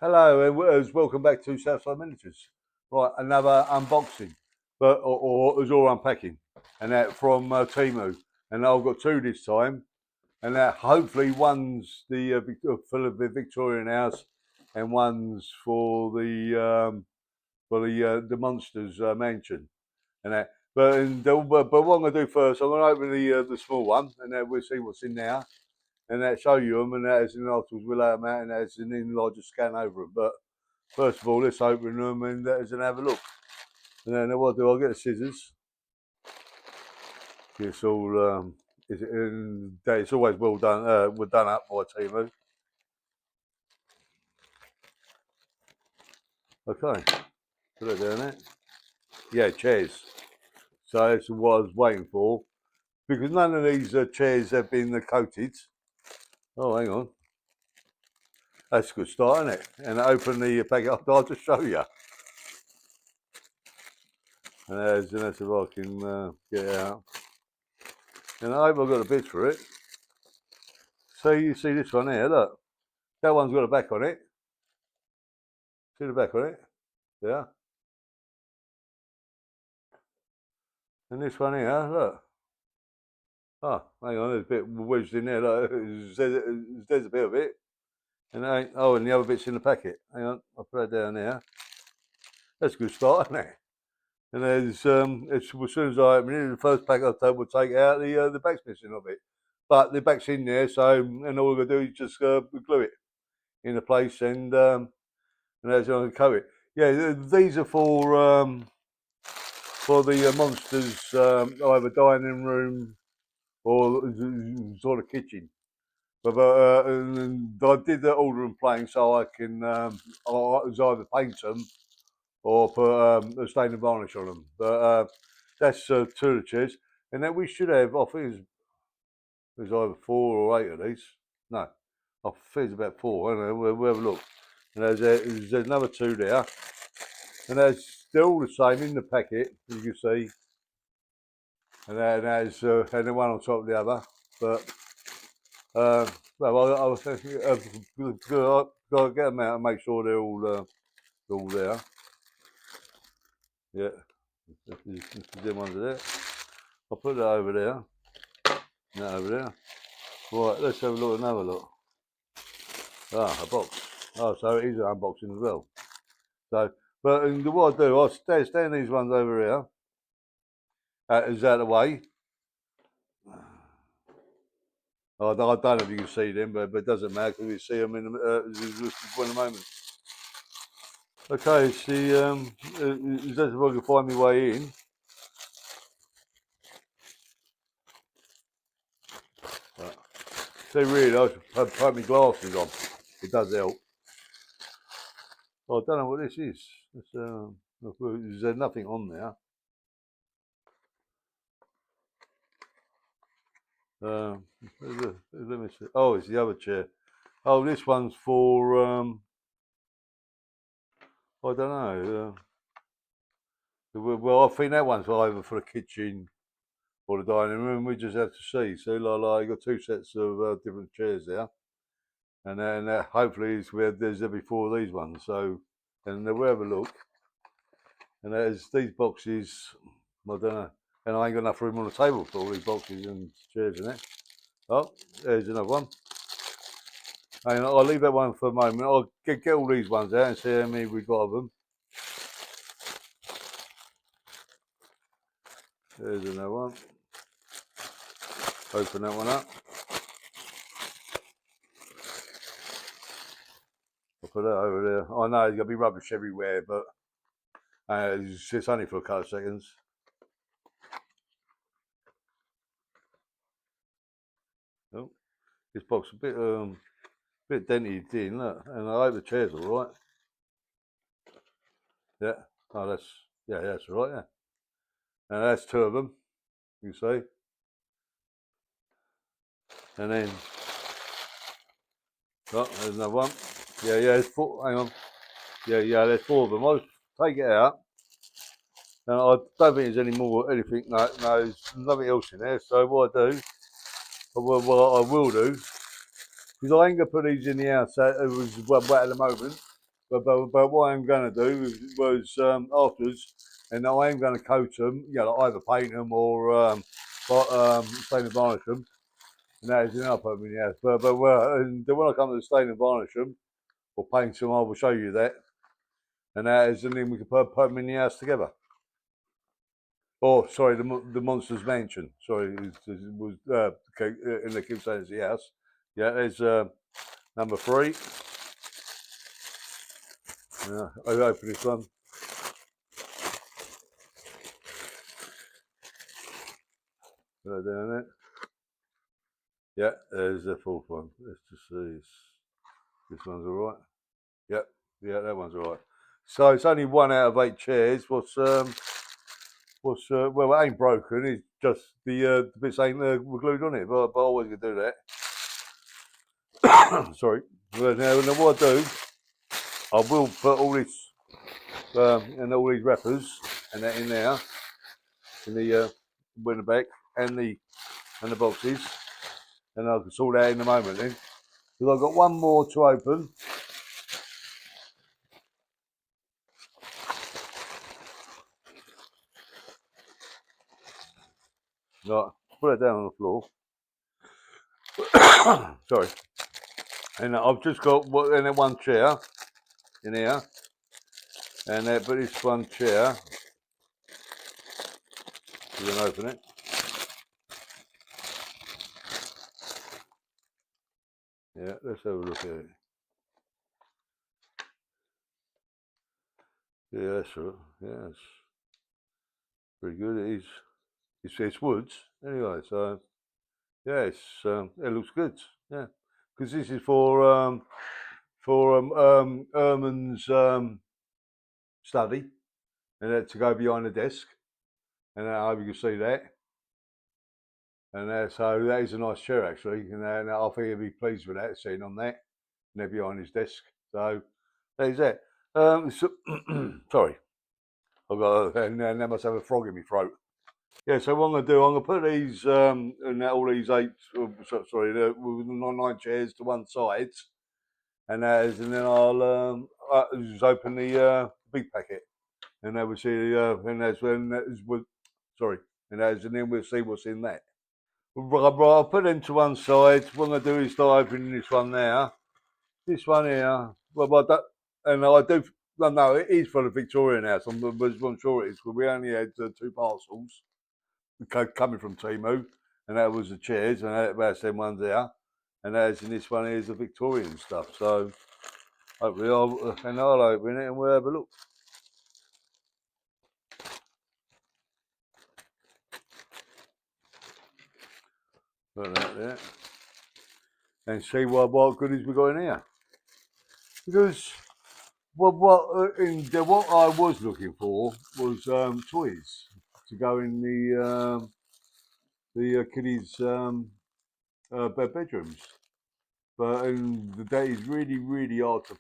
Hello and welcome back to Southside Miniatures. Right, another unboxing, but or it's all unpacking, and that from Temu. And I've got two this time, and that hopefully one's for the Victorian house, and one's for the Munsters mansion, and that. But what I'm gonna do first, I'm gonna open the small one, and then we'll see what's in there, and that show you them, and that is in afterwards we'll lay them out, and that's an in-larger scan over them, but. First of all, let's open them and have a look. And then what I'll do, I'll get the scissors. It's all, it's always well done, done up by Temu. Okay, put it down there. Yeah, chairs. So that's what I was waiting for. Because none of these chairs have been coated. Oh, hang on. That's a good start, isn't it? And open the packet up, I'll just show you. And that's if I can get it out. And I hope I've got the bits for it. So you see this one here, look. That one's got a back on it. See the back on it? Yeah. And this one here, look. Oh, hang on, there's a bit wedged in there. Look. There's a bit of it. And and the other bit's in the packet. Hang on, I'll put that down there. That's a good start, isn't it? And there's as soon as I open it, the first pack we'll take out the back's missing of it. But the back's in there, so and all we're gonna do is just glue it into place, and that's going to coat it. Yeah, these are for the Munsters, either dining room or sort of kitchen. But I did the order and plain so I can either paint them or put a stain and varnish on them. But that's two of the chairs. And then we should have, I think there's either 4 or 8 of these. No, I think it's about 4. I don't know, we'll have a look. And there's another 2 there. And they're all the same in the packet, as you can see. And there's and then one on top of the other. But well, I was thinking I've got to get them out and make sure they're all there. Yeah, them ones are there. I'll put that over there. That over there. Right, let's have a look. Another look. Ah, a box. Oh, so it is an unboxing as well. So, but what I do, I'll stand these ones over here. Is out of the way. I don't know if you can see them, but it doesn't matter because we see them in a moment. Okay, see, is that if I can find my way in? Right. See, really, I should put my glasses on. It does help. Oh, I don't know what this is. There's nothing on there. Let me see. Oh, it's the other chair. Oh, this one's for I don't know. Well, I think that one's either for the kitchen or the dining room. We just have to see. So, like you got 2 sets of different chairs there, and then hopefully there'll be 4 of these ones. So, and we'll have a look. And there's these boxes. I don't know. And I ain't got enough room on the table for all these boxes and chairs in it. Oh, there's another one. And I'll leave that one for a moment. I'll get all these ones out and see how many we've got of them. There's another one. Open that one up. I'll put that over there. I know there's going to be rubbish everywhere, but it's only for a couple of seconds. Oh, this box is a bit dented in, look, and I hope the chair's all right. Yeah, oh, that's all right, yeah. And that's 2 of them, you see. And then, oh, there's another one. Yeah, there's 4, hang on. Yeah, there's 4 of them. I'll take it out. And I don't think there's anything, no, there's nothing else in there. So what I do, what I will do, because I ain't going to put these in the house, it was wet at the moment. but what I'm going to do was afterwards, and I am going to coat them, you know, either paint them or stain and varnish them. And that is enough of them, yes. But and when I come to the stain and varnish them or paint them, I will show you that. And that is, and then we can put them in the house together. Oh, sorry, the Munsters mansion. Sorry, it was in the keep saying it's the house. Yeah, there's number 3. Yeah, I open this one. Go down it. Yeah, there's the 4th one. Let's just see. This one's all right. Yep, yeah, that one's all right. So it's only 1 out of 8 chairs. Well, it ain't broken. It's just the bits ain't glued on it. But I always gonna do that. Sorry. But now what I do, I will put all this and all these wrappers and that in there, in the back and the boxes, and I can sort that in a moment then. Because I've got one more to open. Right, put it down on the floor. Sorry. And I've just got one chair in here, and but this one chair, you can open it. Yeah, let's have a look at it. Yeah, that's right. Yeah, it's pretty good. It is. It's woods anyway, so yeah, it looks good. Yeah, because this is for Erman's study, and to go behind the desk, and I hope you can see that. And so that is a nice chair actually, and I think he'll be pleased with that, sitting on that, and they're behind his desk. So there's that. Sorry, I've got and now I must have a frog in my throat. Yeah, so what I'm going to do, I'm going to put these and all these 8, sorry, 9 chairs to one side, and then I'll just open the big packet, and then we'll see, and that's when that is what, sorry, and then we'll see what's in that. Right, I'll put them to one side. What I'm going to do is start opening this one now. This one here, and I do, well, no, it is for the Victorian house. I'm sure it is, because we only had 2 parcels coming from Temu, and that was the chairs, and that's them ones there, and as in this one is the Victorian stuff. So hopefully I'll open it and we'll have a look. Put that there, and see what goodies we got in here. Because what I was looking for was toys to go in the kiddies' bedrooms. But that is really, really hard to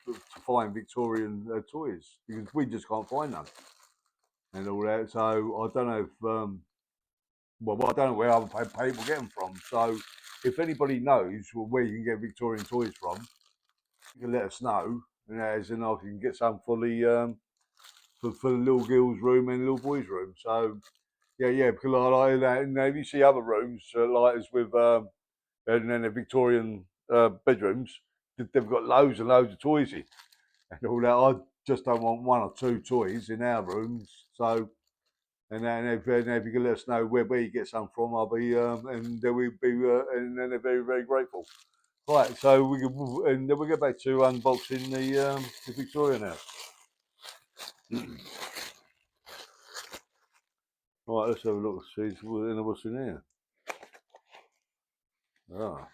find Victorian toys, because we just can't find them and all that. So I don't know if, I don't know where other people get them from. So if anybody knows where you can get Victorian toys from, you can let us know, and as in I can get some for the little girls' room and little boys' room. So yeah, because I like that. And if you see other rooms like as with and then the Victorian bedrooms, they've got loads and loads of toys in and all that. I just don't want 1 or 2 toys in our rooms. So, and then if you can let us know where you get some from, I'll be and then we'll be and then they're very, very grateful. Right, so and then we'll get back to unboxing the Victorian house. Right, let's have a look. See what's in here. Ah,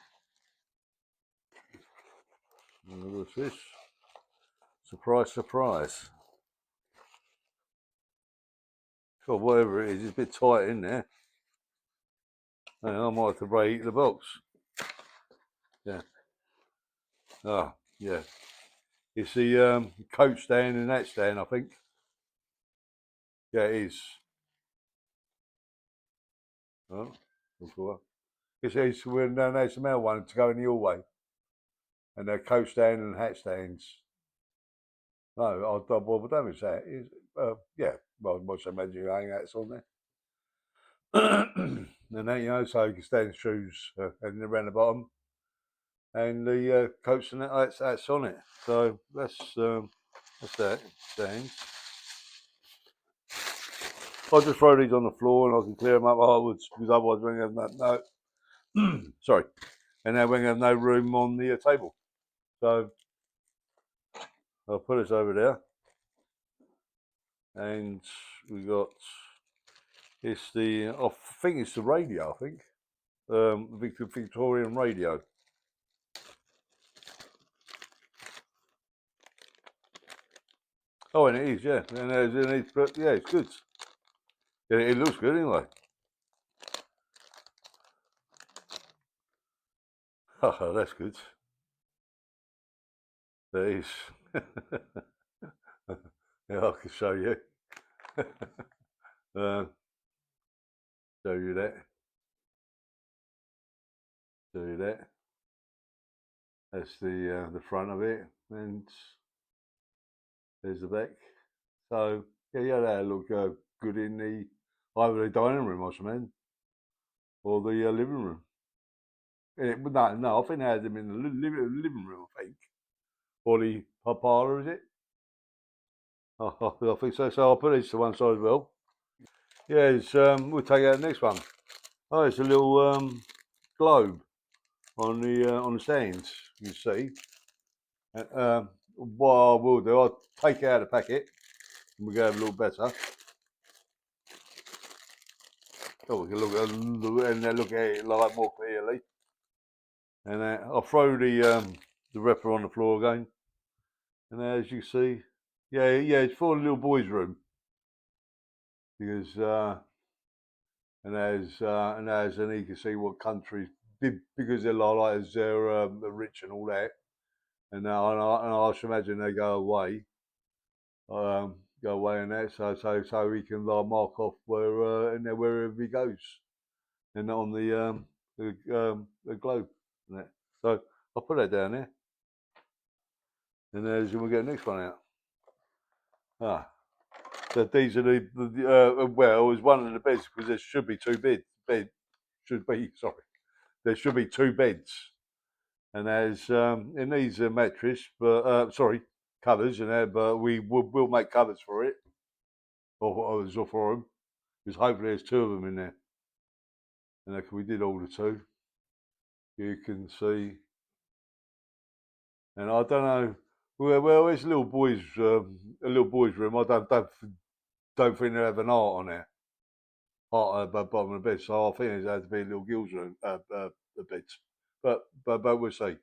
what's this? Surprise, surprise. God, whatever it is, it's a bit tight in there. I might have to break the box. Yeah. Oh, yeah. It's the coat stand and that stand, I think. Yeah, it is. Oh, it's when there's the male one to go in the hallway, and they're coat stand and hat stands. No, what damage that is. Yeah, well, much I imagine you hang hats on there. And then, you know, so you can stand shoes and around the bottom, and the coats and that's on it. So that's that stands. I'll just throw these on the floor and I can clear them up afterwards because otherwise we're going to have no sorry, and now we're going to have no room on the table. So I'll put this over there, and we got it's the I think it's the radio. I think Victorian radio. Oh, and it is, yeah, and it's yeah, it's good. Yeah, it looks good anyway. Oh, that's good. That is. Yeah, I can show you. um, show you that. Show you that. That's the front of it, and there's the back. So yeah, that'll look good in the either the dining room, I suppose, or the living room. No, I think they had them in the living room, I think, or the parlour, is it? I think so. So I'll put these to one side as well. Yeah, we'll take out the next one. Oh, it's a little globe on the stands. You see. What I will do, I'll take it out of the packet, and we'll go have a look better. So we can look at it like more clearly. And I'll throw the wrapper on the floor again. And as you see, yeah, it's for the little boys' room because and you can see what countries because they're like they're rich and all that. And I should imagine they go away and that, so we can like mark off where and wherever he goes, and on the globe and that. So I'll put that down there, and then we'll get the next one out. Ah, so these are well, it was one of the beds because there should be two there should be two beds, and there's it needs a mattress, but sorry, covers and that, but we'll make covers for it or for them because hopefully there's two of them in there, and we did all the two. You can see, and I don't know. Well, it's a little boys' room. I don't think they have an art on there, art at the bottom of the bed. So I think there's had to be a little girls' room, the beds. But we'll see.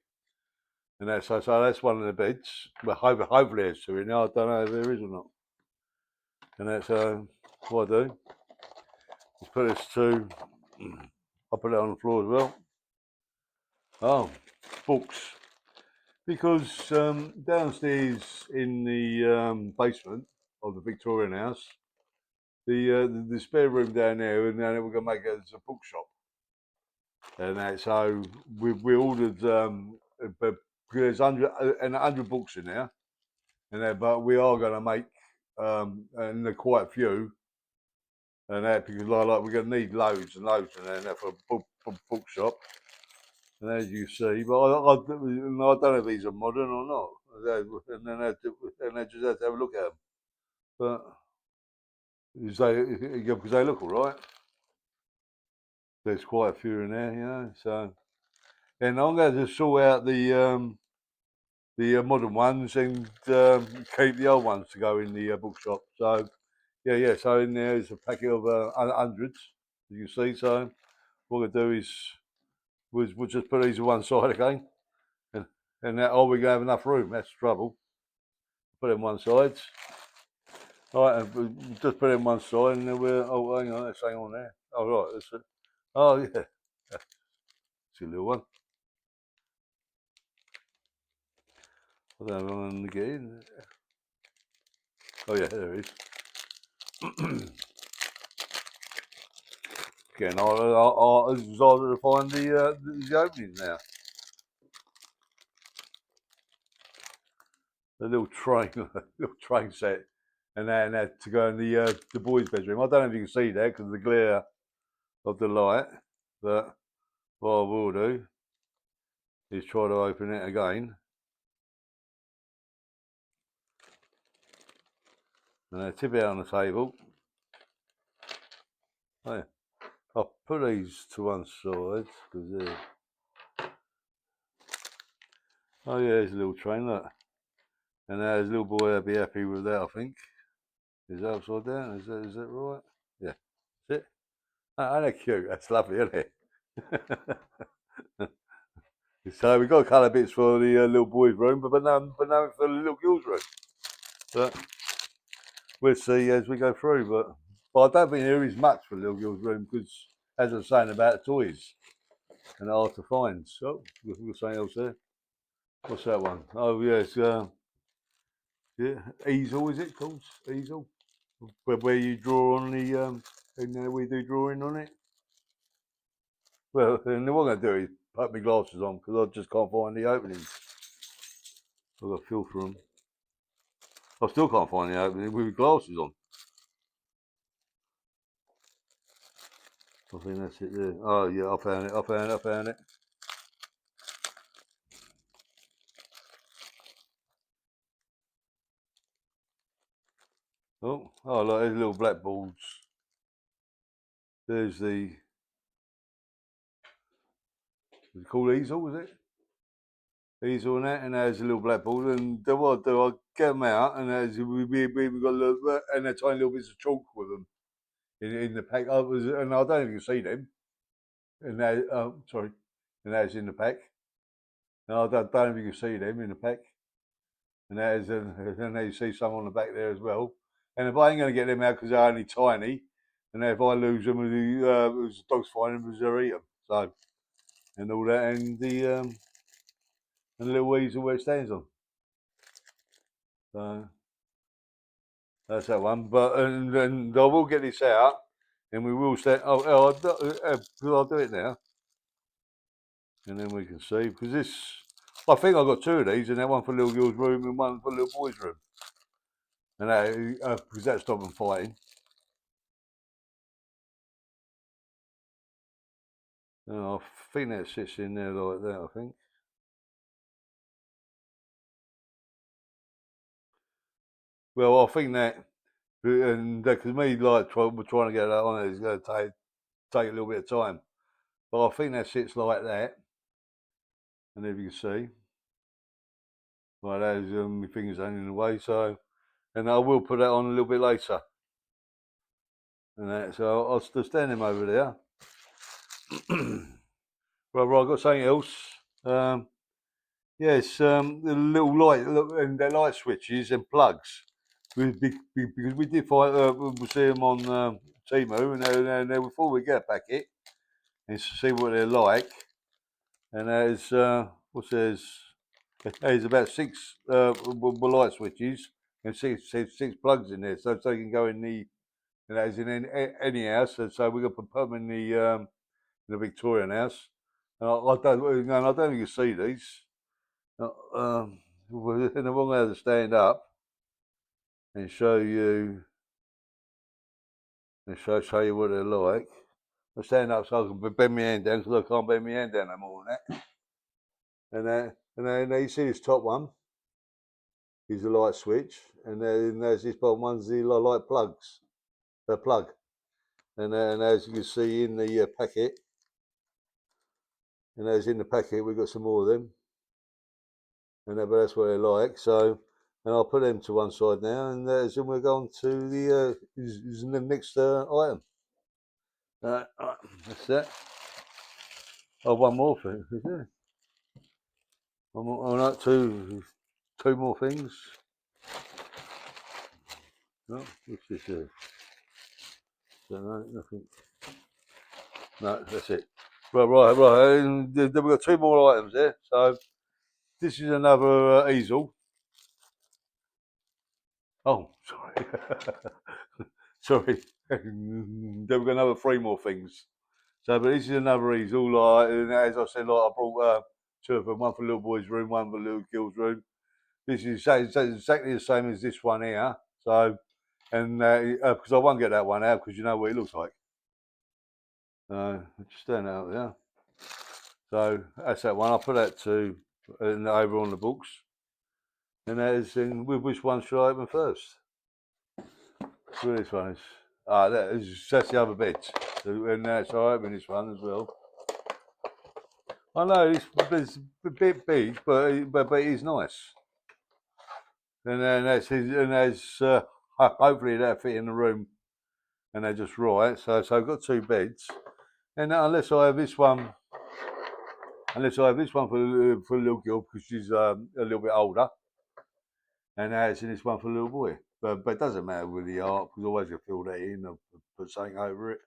And so that's one of the beds. But hopefully there's two in there. I don't know if there is or not. And that's what I do. Let's put this to. I'll put it on the floor as well. Oh, books. Because downstairs in the basement of the Victorian house, the spare room down there, and then we're going to make it as a bookshop. And that, so we ordered, but there's 100 books in there, and that, but we are going to make, and there are quite a few, and that because like we're going to need loads and loads in there for a bookshop. And as you see, but I don't know if these are modern or not. And then I just have to have a look at them. But because they look all right. There's quite a few in there, you know. So, and I'm going to sort out the modern ones and keep the old ones to go in the bookshop. So, yeah. So in there is a packet of hundreds, as you can see. So what we'll do is we'll just put these on one side again, and that we're gonna have enough room. That's the trouble. Put them on one side. All right, and we'll just put it on one side, and then we're hang on, let's hang on there. Oh right, that's it. Oh yeah, it's a little one. I don't know when to get in. Oh yeah, there it is. Again, it's harder to find the opening now. a little train, little train set, and that to go in the boys' bedroom. I don't know if you can see that because of the glare of the light, but what I will do is try to open it again. And I tip it on the table. Oh, yeah. I'll put these to one side because they're. Oh yeah, there's a little train, look. And there's a little boy, I'll be happy with that, I think. Is that upside down? Is that right? Yeah. That's it. Oh, they're cute. That's lovely, isn't it? So we've got colour bits for the little boy's room, but no for the little girl's room. But we'll see as we go through. But I don't think there is much for the little girl's room because, as I was saying about the toys, and they're hard to find. So we've got something else there. What's that one? Oh yes, yeah, easel is it called? Easel, where you draw on the and we do drawing on it. Well, and what I'm going to do is put my glasses on because I just can't find the openings. I've got to feel for them. I still can't find the opening with my glasses on. I think that's it there. Oh yeah, I found it. Oh, look, there's little black balls. There's the, is it called easel, is it? Easel and there's a little black ball. And what I do, I get them out, and we've got a little, and a tiny little bits of chalk with them in the pack. And I don't know if you can see them. And that, sorry, and that's in the pack. And I don't know if you can see them in the pack. And there's, and there you see some on the back there as well. And if I ain't going to get them out because they're only tiny, and if I lose them, the dogs find them, they'll eat them. So, and all that, and the little weasel where it stands on. So that's that one. But and I will get this out, and we will stand. I'll do it now, and then we can see because this. I think I've got two of these, and that one for little girl's room and one for little boy's room, and that because that stopped them fighting. I think that sits in there like that. I think. Well, I think that, and because me like we're trying to get that on, it's going to take a little bit of time. But I think that sits like that, and if you can see, like that is my fingers ain't in the way. So, and I will put that on a little bit later. And that, so I'll still stand him over there. Right, I've got something else. Yes, the little light, and they're light switches and plugs. Because we did find, we see them on Temu, and they before we get a packet and see what they're like. And there's there's about six light switches and six plugs in there, so you can go in the, and as in any house. So we're gonna put them in the Victorian house. I don't, I don't think you can see these. And I'm going to stand up and show you and show you what they're like. I stand up so I can bend my hand down because I can't bend my hand down no more than that. And then you see this top one is the light switch, and then there's this bottom one's the light plugs, the plug. And as you can see in the packet, and as in the packet, we've got some more of them. And but that's what they're like. So, and I'll put them to one side now, and then we'll go on to the next item. That's that. Oh, one more thing, is there? One more, oh, no, two more things. No, what's this? Don't know, nothing. No, that's it. Right. And then we've got two more items there. So this is another easel. Oh, sorry. Sorry. Then we've got another three more things. So, but this is another easel. Like, and as I said, like I brought two of them, one for little boy's room, one for little girl's room. this is exactly the same as this one here. So, and because I won't get that one out because you know what it looks like. Just stand out there. So that's that one. I'll put that to over on the books. And that is in which one should I open first? So this one is that's the other bed. So, and so I open this one as well. I know it's a bit big, but it is nice. And then that's hopefully that'll fit in the room, and they're just right. So I've got two beds, and unless I have this one for the little girl because she's a little bit older, and it's in this one for the little boy. But it doesn't matter with the art because I always gonna fill that in and put something over it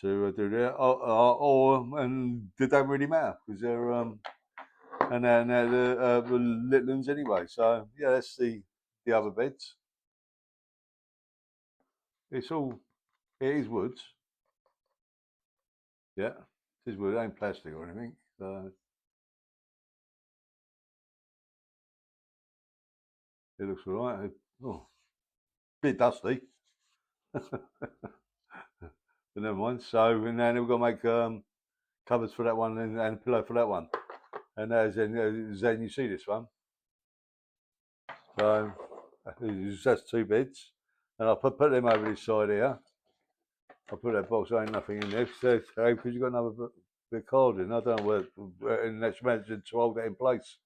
to do that. And they don't really matter because they're and they're the little ones anyway. So yeah, that's the other beds. It is wood. Yeah, it is wood. It ain't plastic or anything. So it looks all right. Oh, bit dusty. But never mind. So and then we've got to make covers for that one and a pillow for that one. And then you see this one. So that's two beds. And I'll put them over this side here. I'll put that box, there ain't nothing in there. So, because you've got another bit of card in. I don't know where, and that's managed to hold that in place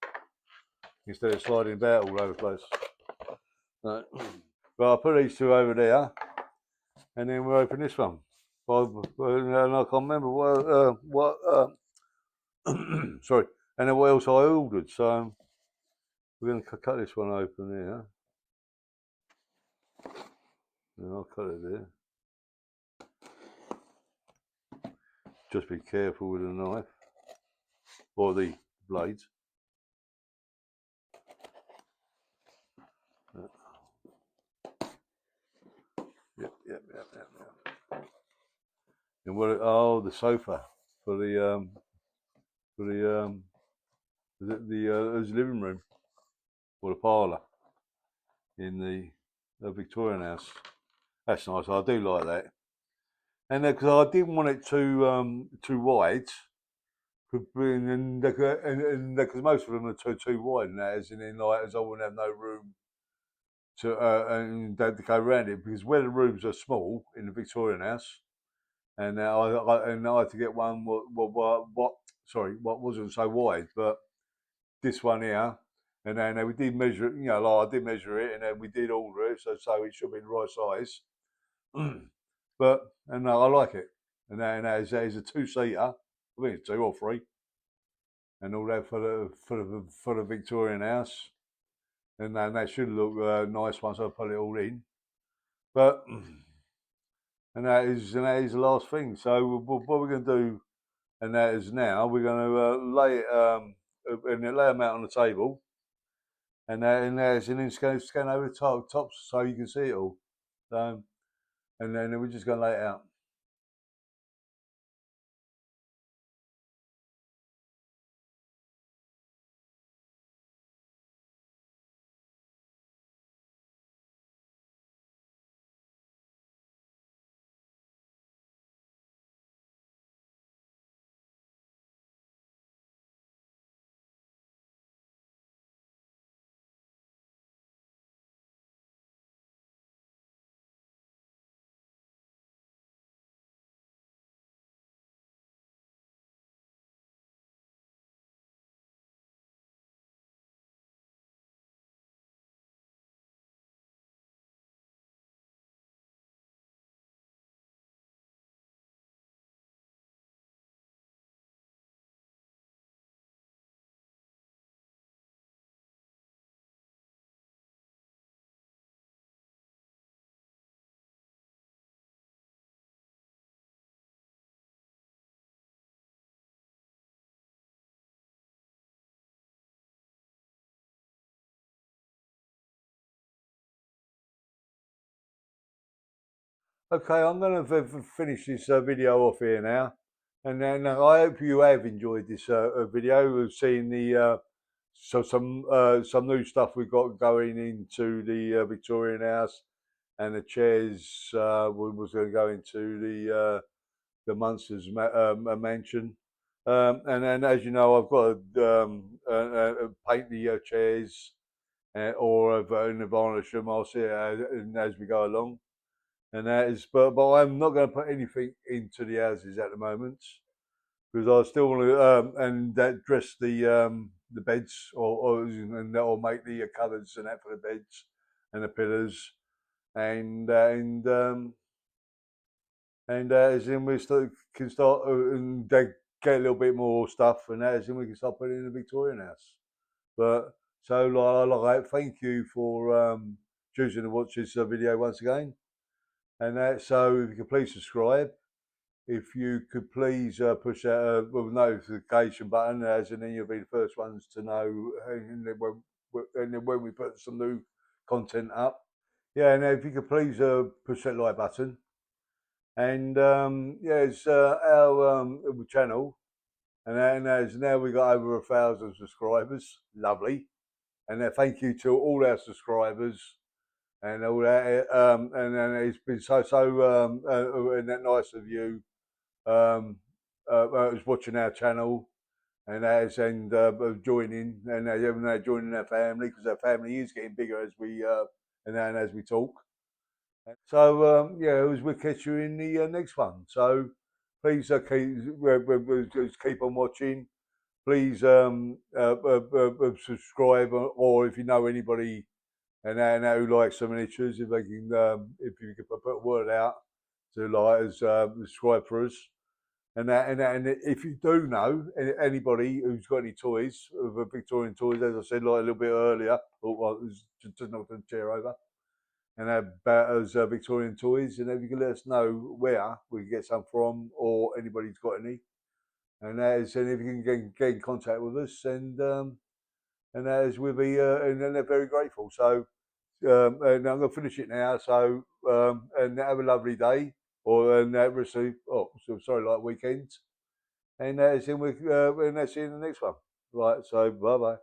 instead of sliding about all over the place. Right. But I'll put these two over there, and then we'll open this one. And I can't remember what sorry, and then what else I ordered. So we're going to cut this one open here. And I'll cut it there. Just be careful with the knife or the blades. Yep. And what? Oh, the sofa for the living room or the parlour in the Victorian house. That's nice. I do like that. And because I didn't want it too wide, and because most of them are too wide, and that as in like as I wouldn't have no room to and to go around it because where the rooms are small in the Victorian house, and I had to get one what wasn't so wide, but this one here, and then we did measure it, like I did measure it, and then we did order it, so it should be the right size. But and I like it, and then as a two-seater, I think it's 2 or 3, and all that for the Victorian house, and then that should look nice once I put it all in. But and that is the last thing. So what we're going to do, and that is now we're going to lay it and lay them out on the table, and then scan over the tops so you can see it all. And then we're just going to lay it out. Okay, I'm going to finish this video off here now, and then I hope you have enjoyed this video of seeing so some new stuff we've got going into the Victorian house, and the chairs was going to go into the Munsters mansion. And then, as you know, I've got to paint the chairs or varnish them. I'll see it as we go along. And that is, but I'm not going to put anything into the houses at the moment because I still want to and that dress the beds or make the cupboards and that for the beds and the pillars and as in we can start and get a little bit more stuff, and as in we can start putting in the Victorian house. But so like thank you for choosing to watch this video once again, and so if you could please subscribe. If you could please push that notification button, as and then you'll be the first ones to know, and then when we put some new content up. Yeah, and if you could please push that like button. And yeah, it's our channel, and as now we got over 1,000 subscribers. Lovely, and thank you to all our subscribers and all that. And it's been so and that nice of you was watching our channel and joining and even joining our family, because our family is getting bigger as we and as we talk. So yeah, we'll catch you in the next one. So please keep on watching. Please subscribe, or if you know anybody and who likes some miniatures, if they can, if you can put a word out to subscribe for us. And if you do know anybody who's got any toys, Victorian toys, as I said like a little bit earlier, just knocked the chair over, and about as Victorian toys, and if you can let us know where we can get some from, or anybody's got any, and if you can get in contact with us, and we'll be and they're very grateful. So and I'm going to finish it now. So and have a lovely day, or and receive like weekend, and that's in we and that's in the next one. Right. So bye bye.